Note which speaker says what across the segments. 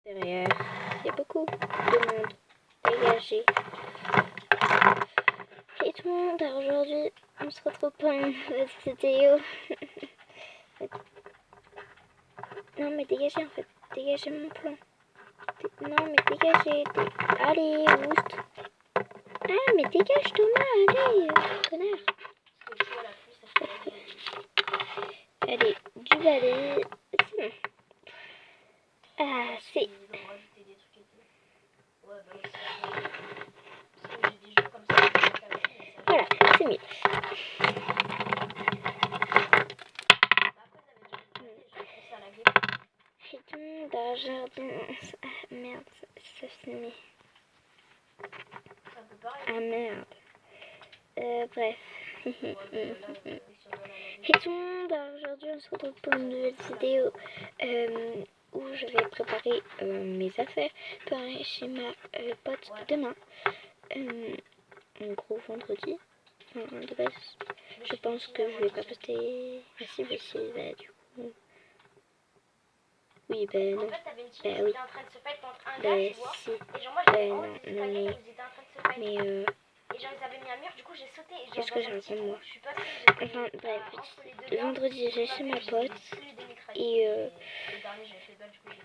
Speaker 1: Derrière, il y a beaucoup de monde dégagé. Et tout le monde, alors aujourd'hui, on se retrouve pour une nouvelle vidéo. Non mais dégagez en fait, dégagez mon plan. Non mais dégagez, allez, oust. Ah mais dégage Thomas, allez, connard. Allez, du balai, c'est bon. Ah, c'est... Voilà, c'est mieux. Et tout le monde a un jardin. Ah merde, ça finit. Ah merde. Bref. Et tout le monde, aujourd'hui on se retrouve pour une nouvelle vidéo où je vais préparer mes affaires pour aller chez ma pote demain. En gros vendredi. Enfin, de base, je pense que je vais pas poster. Ah si, bah si, bah du coup. Oui, ben non. Ben oui. Ben si. Ben non, non mais
Speaker 2: et genre ils avaient mis un mur, du coup j'ai sauté et
Speaker 1: qu'est-ce que je raconte moi?
Speaker 2: je suis passée,
Speaker 1: Enfin bref, vendredi j'ai chez ma pote et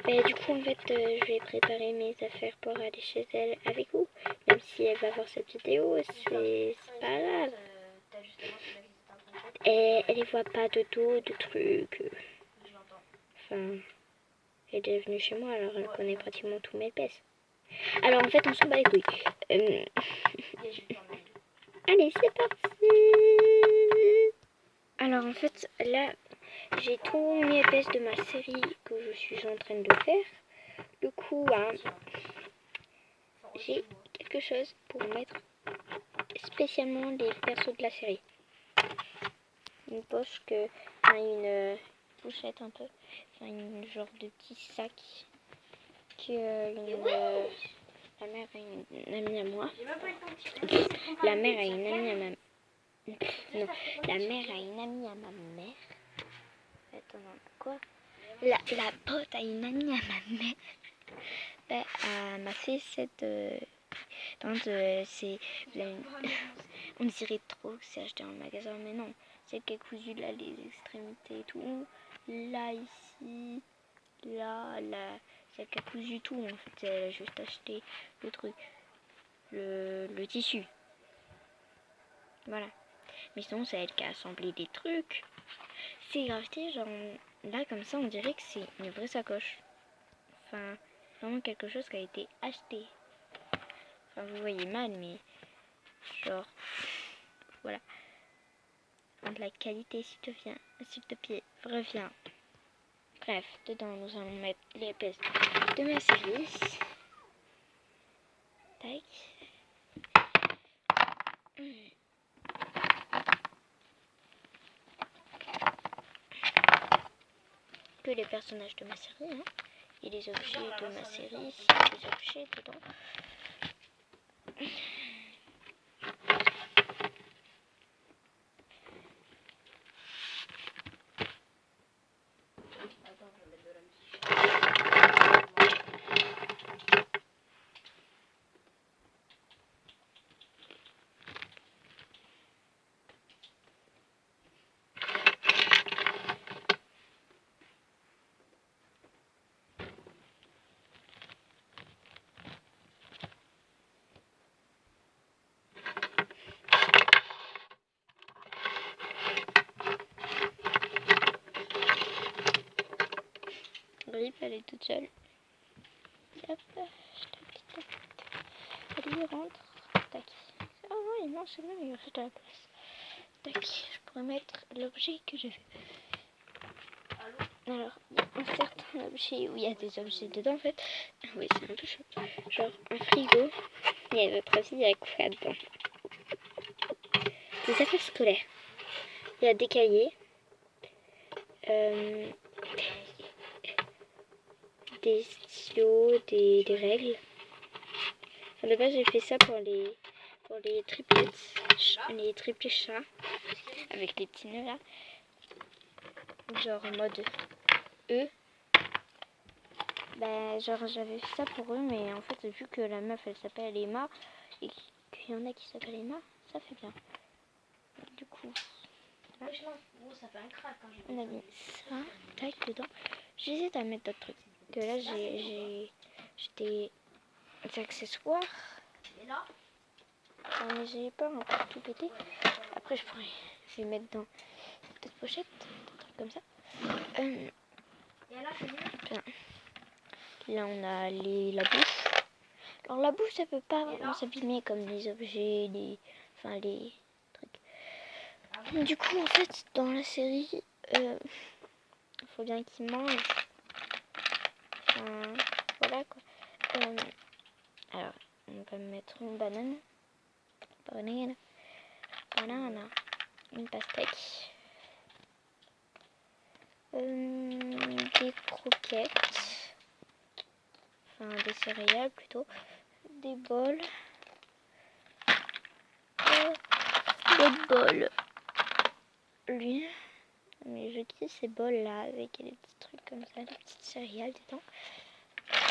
Speaker 1: ben, du coup en fait je vais préparer mes affaires pour aller chez elle avec vous. Même si elle va voir cette vidéo, c'est pas grave. Elle ne voit pas de dos, de trucs. Enfin, elle est venue chez moi alors elle connaît pratiquement tous mes pèses. Alors en fait on s'en bat les couilles. Allez c'est parti. Alors en fait là j'ai tous mes épaisses de ma série que je suis en train de faire. Du coup hein, j'ai quelque chose pour mettre spécialement les persos de la série. Une poche que, enfin une pochette un peu, enfin une genre de petit sac que la mère a une amie à moi. La mère a une amie à ma non, la mère a une amie à ma mère. Attends, non, quoi? La pote a une amie à ma mère. Ben, elle m'a fait cette c'est on dirait trop que c'est acheté en magasin, mais non, c'est qu'elle a cousu là les extrémités et tout. Là, ici, là, c'est qu'elle a cousu tout en fait. Elle a juste acheté le truc, le tissu. Voilà. Mais sinon, c'est elle qui a assemblé des trucs. C'est grave, genre là comme ça, on dirait que c'est une vraie sacoche. Enfin, vraiment quelque chose qui a été acheté. Enfin, vous voyez mal, mais genre, voilà. De la qualité, s'il te plaît, reviens. Bref, dedans, nous allons mettre les pièces de ma série. Tac. Que les personnages de ma série, hein. Et les objets de ma série, ici, les objets dedans. Rip, elle est toute seule. Hop, allez, rentre. Tac. Ah oui, non, c'est bon, il reste à la place. Tac, je pourrais mettre l'objet que je veux. Alors, il y a un certain objet où il y a des objets dedans en fait. Ah oui, c'est un peu chaud. Genre un frigo. Et à votre avis, il y a quoi dedans? Des affaires scolaires. Il y a des cahiers. Des stylos, des règles. Enfin, de base, j'ai fait ça pour les triplets chats. Avec les petits nœuds là. Genre en mode E. Bah, genre, j'avais fait ça pour eux, mais en fait, vu que la meuf, elle s'appelle Emma, et qu'il y en a qui s'appellent Emma, ça fait bien. Du coup,
Speaker 2: Franchement, bon, ça fait un crack quand j'ai
Speaker 1: on a mis ça, tac, dedans. J'hésite à mettre d'autres trucs. Que là, j'ai des accessoires.
Speaker 2: Et là,
Speaker 1: Mais j'ai pas encore tout pété. Après, je vais mettre dans cette pochette, des trucs comme ça.
Speaker 2: et là, c'est mieux.
Speaker 1: Bien. Là, on a la bouffe. Alors, la bouffe, ça peut pas vraiment s'abîmer comme les objets, les trucs. Du coup, en fait, dans la série, il faut bien qu'ils mangent. Enfin, voilà quoi. Alors, on va mettre une banane. Banane. Une pastèque. Des croquettes. Enfin, des céréales plutôt. Des bols. D'autres bols. Lui. Mais je kiffe ces bols là avec les petits trucs comme ça, des petites céréales dedans.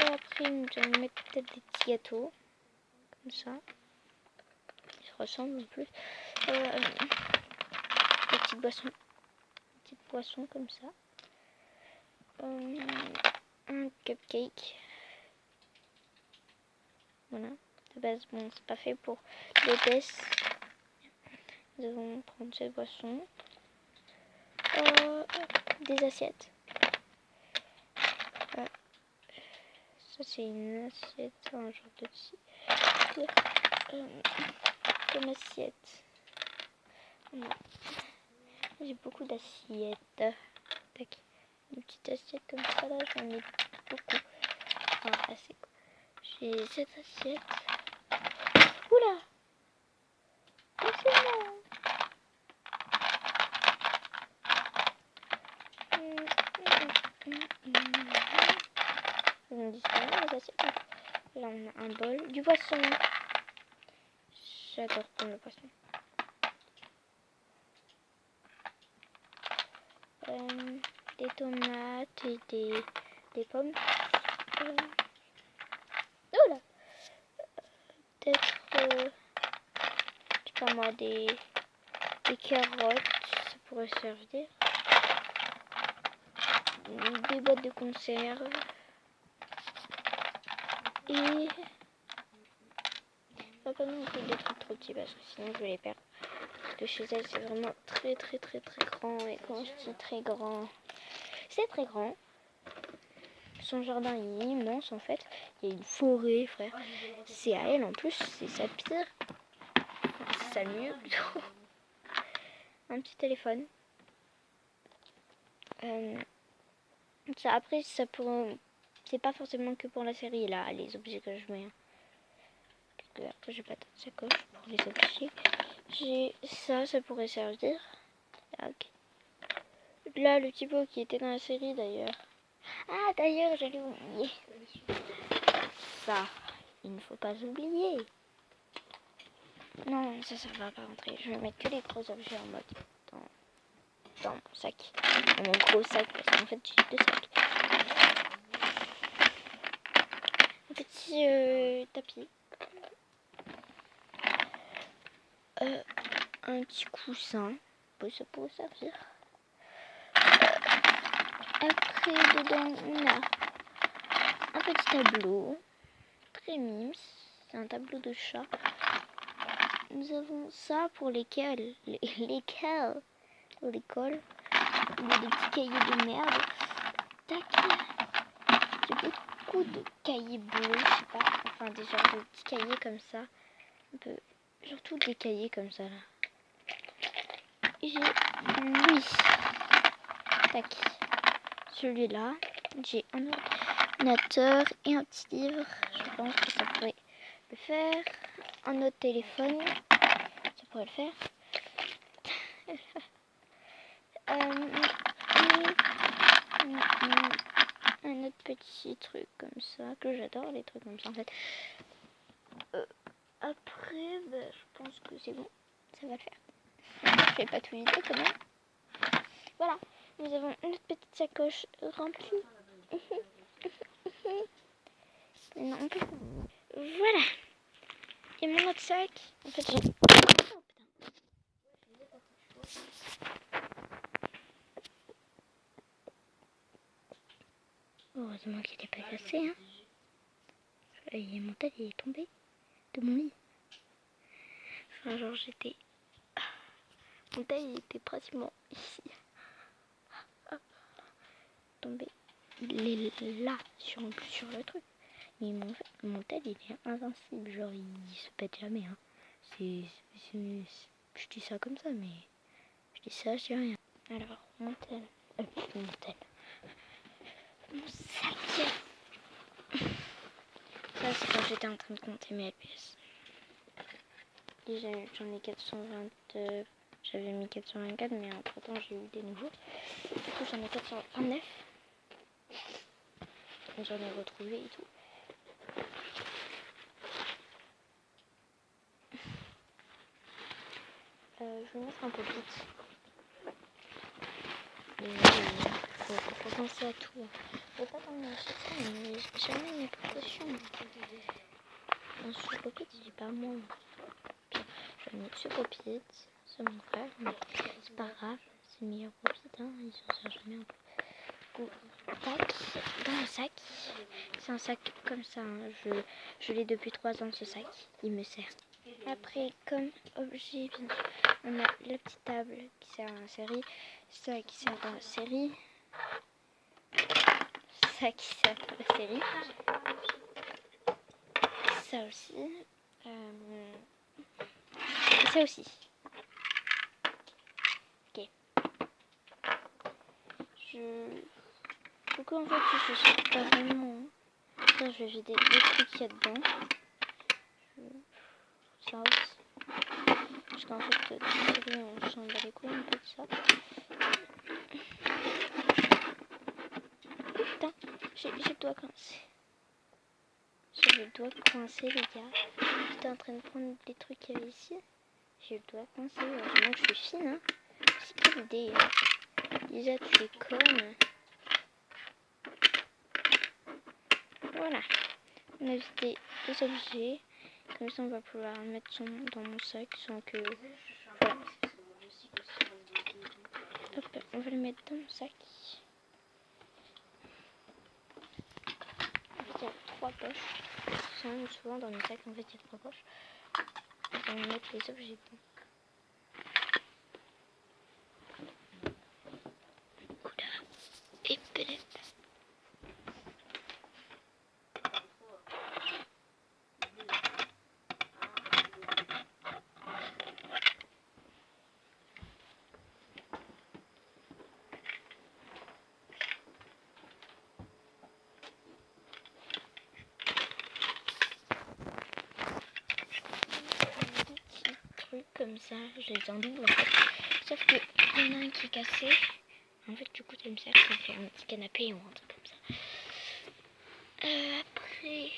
Speaker 1: Et après, je vais mettre peut-être des petits gâteaux. Comme ça. Ils se ressemblent en plus. Des petites boissons. Des petites boissons comme ça. Un cupcake. Voilà. De base, bon, c'est pas fait pour l'hôtesse. Nous allons prendre cette boisson. Des assiettes. Ça, c'est une assiette, un genre de tigre. Comme assiette. Voilà. J'ai beaucoup d'assiettes. Tac. Une petite assiette comme ça, là, j'en ai beaucoup. Enfin, assez quoi. J'ai cette assiette. Oula! Laissez-moi! On disparaît les assiettes. Là, on a un bol. Du poisson. J'adore prendre le poisson. Des tomates et des pommes. Oula! Peut-être, je sais pas moi, des carottes. Ça pourrait servir. Des boîtes de conserve. Et pas non plus des trucs trop petits parce que sinon je vais les perdre. Parce que chez elle c'est vraiment très très très très grand. Et quand je dis très grand, c'est très grand. Son jardin est immense en fait. Il y a une forêt frère. C'est à elle en plus, c'est sa pire. C'est ça le mieux plutôt. Un petit téléphone. Ça, après ça pourrait... C'est pas forcément que pour la série là, les objets que je mets. Après j'ai pas de sacoche pour les objets. J'ai ça pourrait servir. Tac. Là le petit pot qui était dans la série d'ailleurs. Ah d'ailleurs j'allais oublier. Ça, il ne faut pas oublier. Non, ça va pas rentrer. Je vais mettre que les gros objets en mode dans mon sac. Dans mon gros sac parce qu'en fait j'ai 2 sacs. Un petit tapis. Un petit coussin. Ça pourrait servir. Après, dedans, on a un petit tableau. Très mimes. C'est un tableau de chat. Nous avons ça pour l'école. L'école. Des petits cahiers de merde. Tac. J'ai beaucoup de cahiers bleus. Je sais pas. Enfin, des genres de petits cahiers comme ça. Un peu. Surtout des cahiers comme ça là. J'ai lui. Tac. Celui-là. J'ai un ordinateur et un petit livre. Je pense que ça pourrait le faire. Un autre téléphone. Ça pourrait le faire. Un autre petit truc comme ça. Que j'adore les trucs comme ça en fait. Après, je pense que c'est bon. Ça va le faire. Je vais pas tout vider quand même. Voilà. Nous avons une petite sacoche remplie. Non, on peut pas. Voilà. Et mon autre sac, en fait, j'ai... Oh, putain. Heureusement qu'il n'est pas cassé, hein. Et mon tel, il est tombé de mon lit. Enfin, genre, j'étais... Mon tel, il était pratiquement ici. Tombé. Il est là, sur le truc. Et mon tel, il est invincible. Genre, il se pète jamais, hein. Je dis ça comme ça, mais... Je dis ça, je dis rien. Alors, mon tel... Mon sac. Ça, c'est quand j'étais en train de compter mes LPS. Et j'en ai 420... J'avais mis 424, mais entre temps j'ai eu des nouveaux. Du coup j'en ai 429. J'en ai retrouvé et tout. Je vais mettre un peu vite. Faut penser à tout. Je vais pas t'emmener à chaque fois, mais jamais mes précautions. Ce copier, il est pas moi. Je vais mettre ce copier. C'est mon frère, mais c'est pas grave. C'est le meilleur copier, hein. Il s'en sert jamais un peu. Tac, dans le sac. C'est un sac comme ça, hein. Je l'ai depuis 3 ans ce sac, il me sert. Après, comme objet, bien sûr, on a la petite table qui sert à la série, ça qui sert à la série, ça qui sert à la série, ça aussi, et ça aussi. Ok. Du coup, en fait, je sais pas vraiment. Ça, je vais vider les trucs qu'il y a dedans. Ça aussi. Parce qu'en fait, on s'en bat les couilles un peu de ça. Putain, j'ai le doigt coincé. J'ai le doigt coincé, les gars. J'étais en train de prendre les trucs qu'il y avait ici. J'ai le doigt coincé. Heureusement que je suis fine, hein. C'est quelle idée, hein. Lisa, tu es conne. Voilà. On a vidé les objets. Comme ça, on va pouvoir mettre dans mon sac sans que... Voilà. Hop, on va le mettre dans mon sac. En fait, il y a 3 poches. Souvent dans mes sacs, en fait, il y a 3 poches. On va mettre les objets dedans. Oula. Et peut-être. Comme ça, je les endouble en fait. Sauf que il y en a un qui est cassé. En fait, du coup, tu me sers pour faire un petit canapé ou un truc comme ça. Après,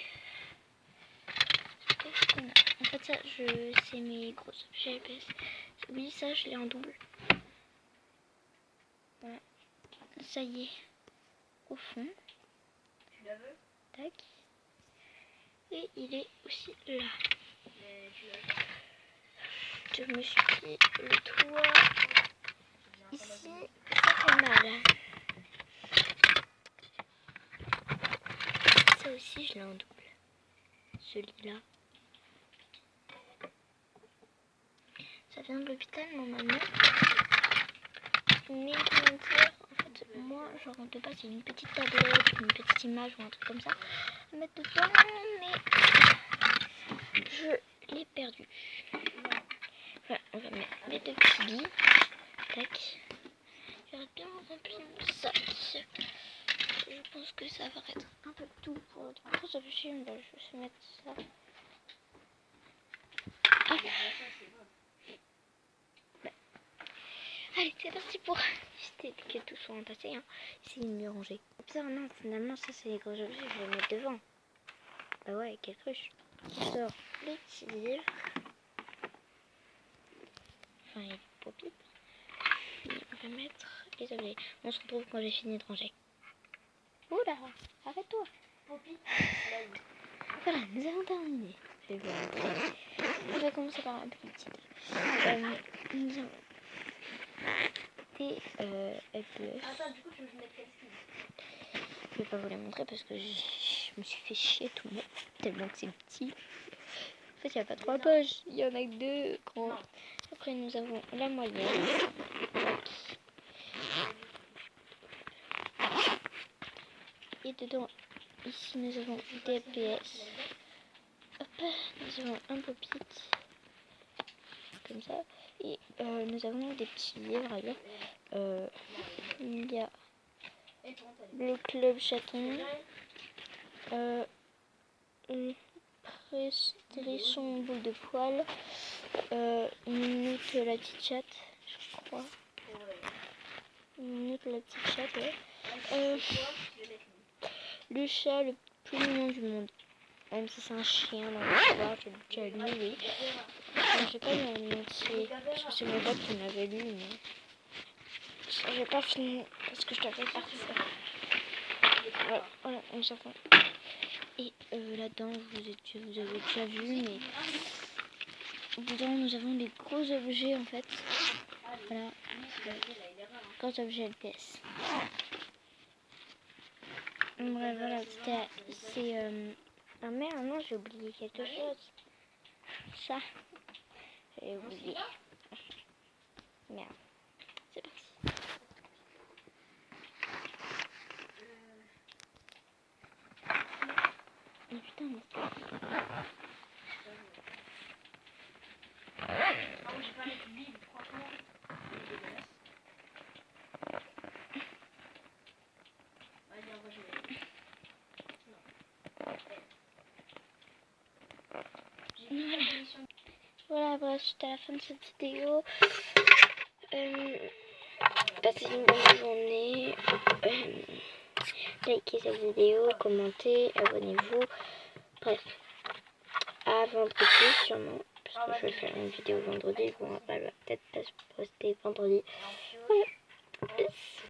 Speaker 1: qu'est-ce qu'on a? En fait, ça, c'est mes gros objets LPS. Oui, ça, je l'ai en double. Voilà. Ça y est. Au fond.
Speaker 2: Tu la veux?
Speaker 1: Tac. Et il est aussi là. Je me suis pris le toit. Ici, ça fait mal. Ça aussi, je l'ai en double. Celui-là. Ça vient de l'hôpital, normalement. Mais comment dire, en fait, moi, genre, de base, c'est une petite tablette, une petite image ou un truc comme ça à mettre dedans, mais je l'ai perdu. Voilà, on va mettre les 2 petits billes. Tac. J'aurais bien rempli mon sac. Je pense que ça va être un peu tout pour le gros objet. On va juste mettre ça. Ah. Allez, c'est parti pour éviter que tout soit entassé. Hein. C'est mieux rangé. Putain, non, finalement, ça, c'est les gros objets. Je vais les mettre devant. Bah ouais, quelle cruche. Je sors les petits livres. Enfin, les paupières. On va mettre les objets. On se retrouve quand j'ai fini de ranger. Oula, arrête-toi.
Speaker 2: Poppy slime.
Speaker 1: Voilà, nous avons terminé. Je vais vous montrer. On va commencer par un petit. Nous avons des blushs.
Speaker 2: Attends, du coup, tu veux que je mette quel skin?
Speaker 1: Je vais pas vous les montrer parce que je me suis fait chier tout le monde. Tellement que c'est petit. En fait, il n'y a pas 3 poches. Il y en a que 2 grands.
Speaker 2: Non.
Speaker 1: Après, nous avons la moyenne. Et dedans, ici, nous avons des PS. Hop, nous avons un pop-it. Comme ça. Et nous avons des petits livres à lire. Il y a le Club Chaton. Prestérisson boule de poil. Minute la petite chatte, je crois. Minute la petite chatte, ouais. Le chat le plus mignon du monde. Même si c'est un chien dans l'histoire, je l'ai déjà lu, oui. Enfin, j'ai pas lu en entier. Parce que c'est mon pote qui m'avait lu, mais j'ai pas fini parce que je t'avais partir. Voilà, on s'en fout. Et là-dedans, vous avez déjà vu, mais dedans, nous avons des gros objets en fait. Voilà, gros objets LPS. Bref, voilà, c'est ah merde, non, j'ai oublié quelque chose. Ça, j'ai oublié. Merde, c'est parti. Mais putain, mais
Speaker 2: Ah, moi, j'ai pas mettre le livre, franchement. C'est dégueulasse. Vas-y, on va jouer.
Speaker 1: voilà, bref, c'était la fin de cette vidéo. Passez une bonne journée. Likez cette vidéo, commentez, abonnez-vous. Bref, à vendredi sûrement. Parce que je vais faire une vidéo vendredi. Bon, elle va peut-être pas se poster vendredi. Voilà. Peace.